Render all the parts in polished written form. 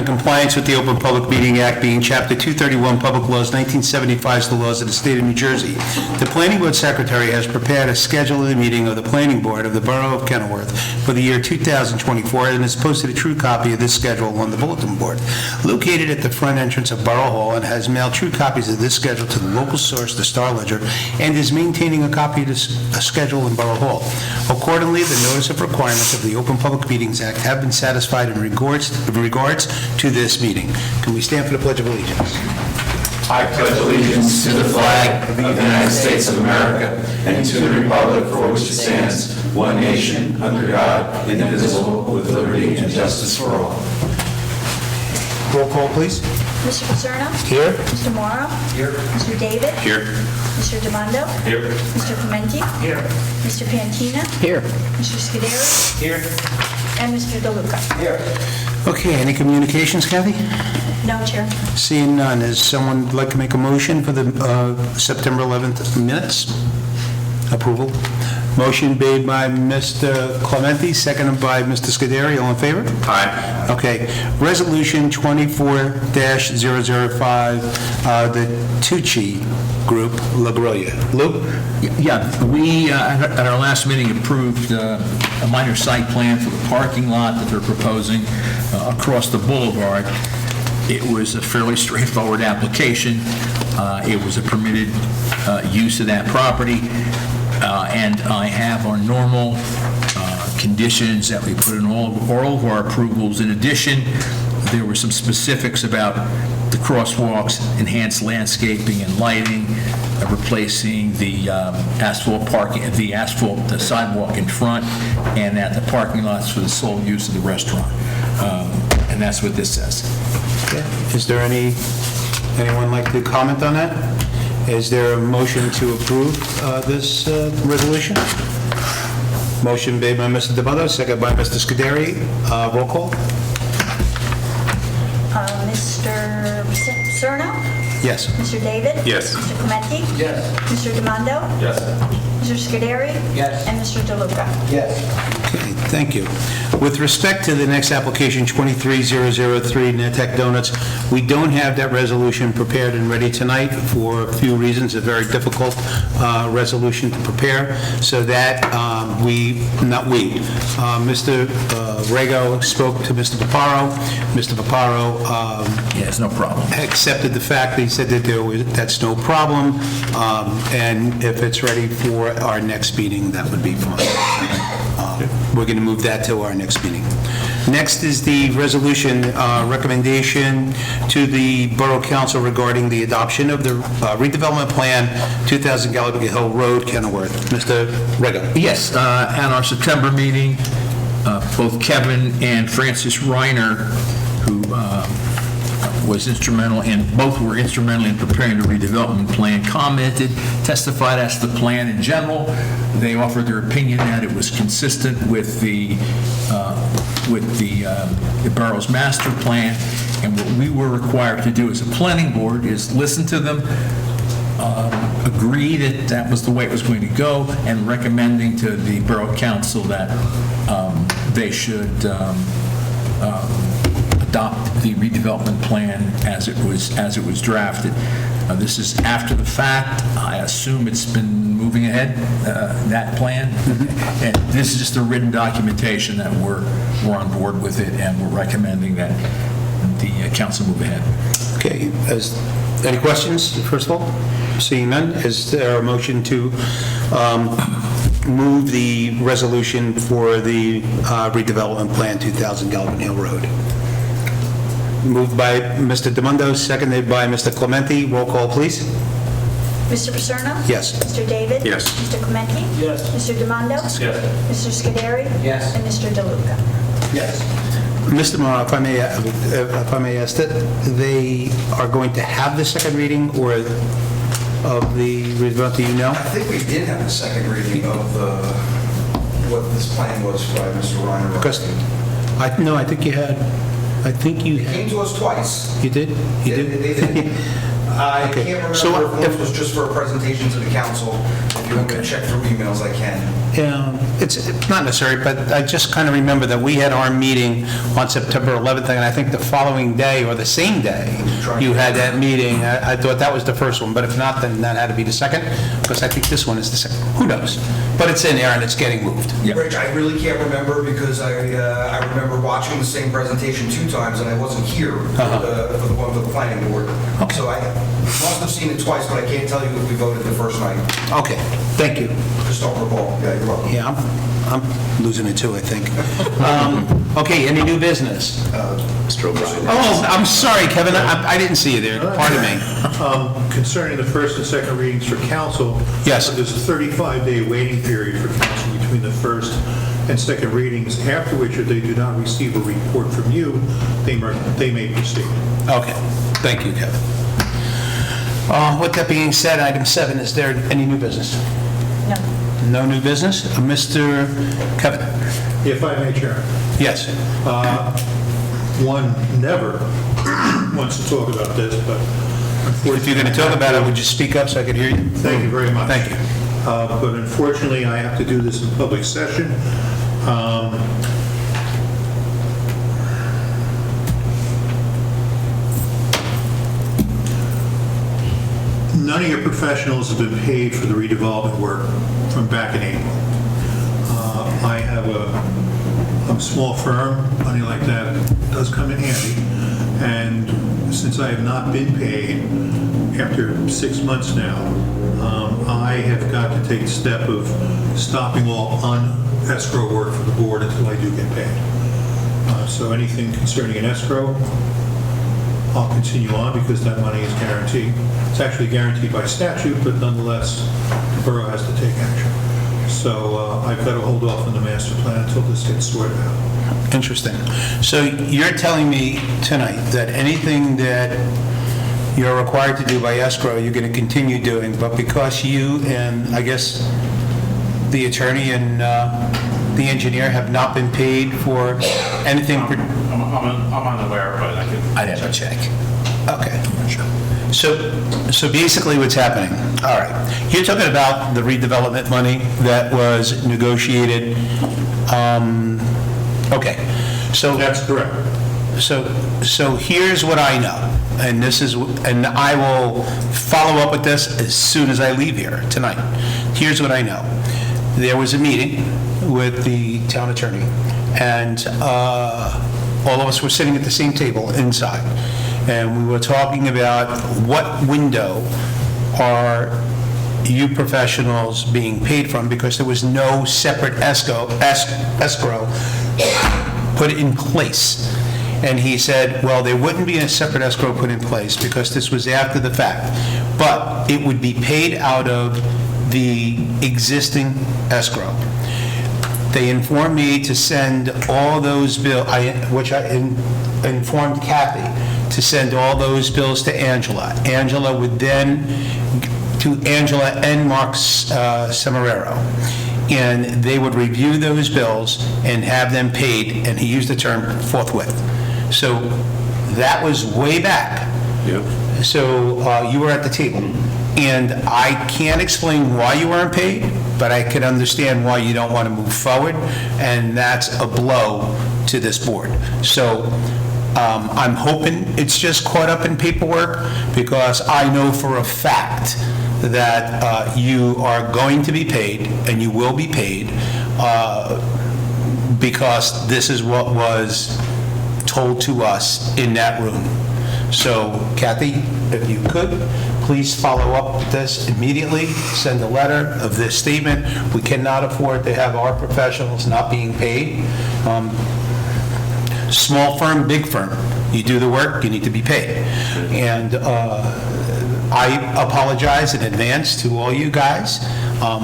in compliance with the Open Public Meeting Act, being Chapter 231, Public Laws, 1975 is the laws of the state of New Jersey. The Planning Board Secretary has prepared a schedule of the meeting of the Planning Board of the Borough of Kenilworth for the year 2024 and has posted a true copy of this schedule on the bulletin board located at the front entrance of Borough Hall, and has mailed true copies of this schedule to the local source, the Star Ledger, and is maintaining a copy of this schedule in Borough Hall. Accordingly, the notice of requirements of the Open Public Meetings Act have been satisfied in regards to this meeting. Can we stand for the Pledge of Allegiance? I pledge allegiance to the flag of the United States of America and to the republic for which it stands, one nation, under God, indivisible, with liberty and justice for all. Roll call, please. Mr. Paterno? Here. Mr. Morrow? Here. Mr. David? Here. Mr. Demondo? Here. Mr. Clementi? Here. Mr. Pantina? Here. Mr. Scuderi? Here. And Mr. DeLuca? Here. Okay, any communications, Kathy? No, Chair. Seeing none, is someone like to make a motion for the September 11th minutes? Approval. Motion made by Mr. Clementi, seconded by Mr. Scuderi. All in favor? Aye. Okay. Resolution 24-005, the Tucci Group, La Grilla. Lou? Yeah, we, at our last meeting, approved a minor site plan for the parking lot that they're proposing across the boulevard. It was a fairly straightforward application. It was a permitted use of that property. And I have our normal conditions that we put in all of our approvals. In addition, there were some specifics about the crosswalks, enhanced landscaping and lighting, replacing the the sidewalk in front, and that the parking lots for the sole use of the restaurant. And that's what this says. Is there anyone like to comment on that? Is there a motion to approve this resolution? Motion made by Mr. DeMotto, second by Mr. Scuderi. Roll call? Mr. Paterno? Yes. Mr. David? Yes. Mr. Clementi? Yes. Mr. Demondo? Yes. Mr. Scuderi? Yes. And Mr. DeLuca? Yes. Okay, thank you. With respect to the next application, 23003, Natec Donuts, we don't have that resolution prepared and ready tonight for a few reasons, a very difficult resolution to prepare, so that Mr. Rego spoke to Mr. Paparo. Mr. Paparo Yes, no problem. accepted the fact that he said that that's no problem, and if it's ready for our next meeting, that would be fine. We're going to move that to our next meeting. Next is the resolution recommendation to the Borough Council regarding the adoption of the redevelopment plan, 2000 Gallagher Hill Road, Kenilworth. Mr. Rego. Yes, at our September meeting, both Kevin and Francis Reiner, who was instrumental in, both were instrumental in preparing the redevelopment plan, commented, testified as to the plan in general. They offered their opinion that it was consistent with the borough's master plan, and what we were required to do as a planning board is listen to them, agree that that was the way it was going to go, and recommending to the borough council that they should adopt the redevelopment plan as it was drafted. This is after the fact. I assume it's been moving ahead, that plan. And this is just a written documentation that we're on board with it, and we're recommending that the council move ahead. Okay, any questions, first of all? Seeing none, is there a motion to move the resolution for the redevelopment plan, 2000 Gallagher Hill Road? Moved by Mr. Demondo, seconded by Mr. Clementi. Roll call, please. Mr. Paterno? Yes. Mr. David? Yes. Mr. Clementi? Yes. Mr. Demondo? Yes. Mr. Scuderi? Yes. And Mr. DeLuca? Yes. Mr. Morrow, if I may ask that they are going to have the second reading or of the redevelopment, do you know? I think we did have a second reading of what this plan was by Mr. Reiner. Because I think you had. I think you It came to us twice. You did? You did? They did. I Okay. can't So remember if if- it was just for a presentation to the council. If you want me to check through emails, I can. It's not necessary, but I just kind of remember that we had our meeting on September 11th, and I think the following day, or the same day, you had that meeting. I thought that was the first one, but if not, then that had to be the second, because I think this one is the second. Who knows? But it's in there and it's getting moved. Rich, I really can't remember because I remember watching the same presentation 2 times and I wasn't here for the one for the planning board. So I must have seen it twice, but I can't tell you if we voted the first night. Okay, thank you. Just don't recall. Yeah, you're welcome. Yeah, I'm losing it too, I think. Okay, any new business? Mr. O'Brien. Oh, I'm sorry, Kevin, I didn't see you there, pardon me. Concerning the first and second readings for council. Yes. There's a 35-day waiting period for council between the first and second readings, after which if they do not receive a report from you, they may proceed. Okay, thank you, Kevin. With that being said, item 7, is there any new business? No. No new business? Mr. Kevin? If I may, Chairman. Yes. One never wants to talk about this, but unfortunately... If you're going to talk about it, would you speak up so I could hear you? Thank you very much. Thank you. But unfortunately, I have to do this in public session. None of your professionals have been paid for the redevelopment work from back in April. I have a small firm, money like that does come in handy, and since I have not been paid after 6 months now, I have got to take the step of stopping all un-escrow work for the board until I do get paid. So anything concerning an escrow, I'll continue on because that money is guaranteed. It's actually guaranteed by statute, but nonetheless, the borough has to take action. So I've got to hold off on the master plan until this gets sorted out. Interesting. So you're telling me tonight that anything that you're required to do by escrow, you're going to continue doing, but because you and, I guess, the attorney and the engineer have not been paid for anything... I'm unaware, but I can... I'd have to check. Okay. So basically what's happening, all right, you're talking about the redevelopment money that was negotiated, okay, so... That's correct. So here's what I know, and I will follow up with this as soon as I leave here tonight. Here's what I know. There was a meeting with the town attorney, and all of us were sitting at the same table inside, and we were talking about what window are you professionals being paid from, because there was no separate escrow put in place. And he said, well, there wouldn't be a separate escrow put in place because this was after the fact, but it would be paid out of the existing escrow. They informed me to send all those bills, which I informed Kathy, to send all those bills to Angela. Angela would then, to Angela and Mark Semeraro, and they would review those bills and have them paid, and he used the term forthwith. So that was way back. Yep. So you were at the table, and I can't explain why you weren't paid, but I can understand why you don't want to move forward, and that's a blow to this board. So I'm hoping it's just caught up in paperwork, because I know for a fact that you are going to be paid, and you will be paid, because this is what was told to us in that room. So Kathy, if you could, please follow up with this immediately, send a letter of this statement. We cannot afford to have our professionals not being paid. Small firm, big firm, you do the work, you need to be paid. And I apologize in advance to all you guys. I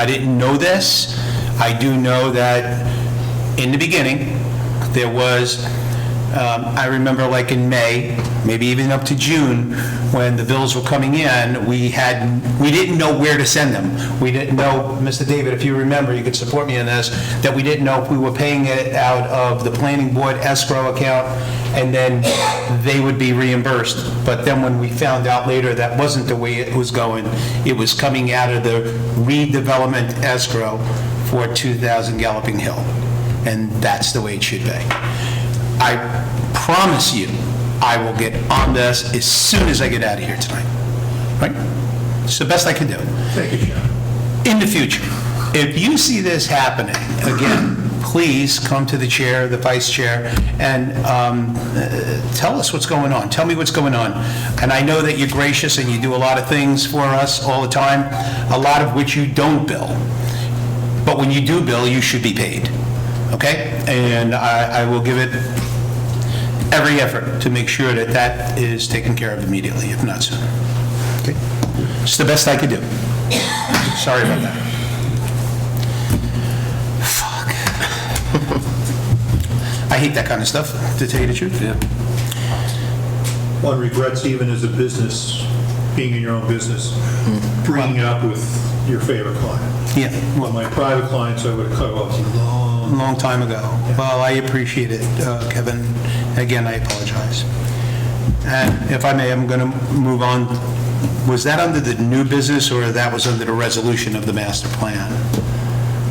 didn't know this. I do know that in the beginning, there was, I remember like in May, maybe even up to June, when the bills were coming in, we didn't know where to send them. We didn't know, Mr. David, if you remember, you could support me in this, that we didn't know if we were paying it out of the planning board escrow account and then they would be reimbursed. But then when we found out later that wasn't the way it was going, it was coming out of the redevelopment escrow for 2,000 Galloping Hill, and that's the way it should be. I promise you, I will get on this as soon as I get out of here tonight, right? It's the best I can do. Thank you, Sharon. In the future, if you see this happening, again, please come to the chair, the vice chair, and tell us what's going on. Tell me what's going on. And I know that you're gracious and you do a lot of things for us all the time, a lot of which you don't bill. But when you do bill, you should be paid, okay? And I will give it every effort to make sure that that is taken care of immediately, if not sooner. Okay? It's the best I could do. Sorry about that. Fuck. I hate that kind of stuff, to tell you the truth. Yeah. One regrets even as a business, being in your own business, bringing it up with your favorite client. Yeah, Well, my private clients, I would have cut off long. long time ago. Well, I appreciate it, Kevin. Again, I apologize. And if I may, I'm going to move on. Was that under the new business, or that was under the resolution of the master plan?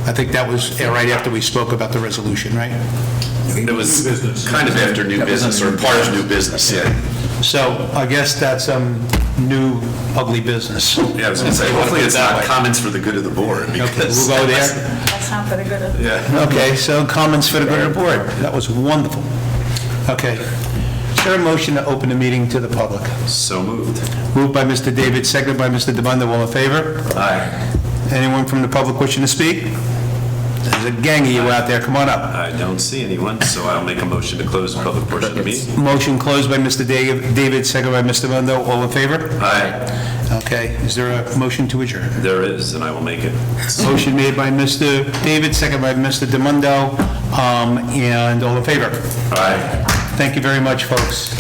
I think that was right after we spoke about the resolution, right? It was New business. kind of after new business, or part of new business, yeah. So I guess that's new ugly business. Yeah, I was going to say, hopefully it's not comments for the good of the board, Okay, because... we'll go there. That's not for the good of... Yeah. Okay, so comments for the good of the board. That was wonderful. Okay. Is there a motion to open the meeting to the public? So moved. Moved by Mr. David, seconded by Mr. DeBondo. All in favor? Aye. Anyone from the public wishing to speak? There's a gang of you out there. Come on up. I don't see anyone, so I'll make a motion to close the public portion of the meeting. Motion closed by Mr. David, seconded by Mr. DeBondo. All in favor? Aye. Okay. Is there a motion to adjourn? There is, and I will make it. Motion made by Mr. David, seconded by Mr. DeMundo, and all in favor? Aye. Thank you very much, folks.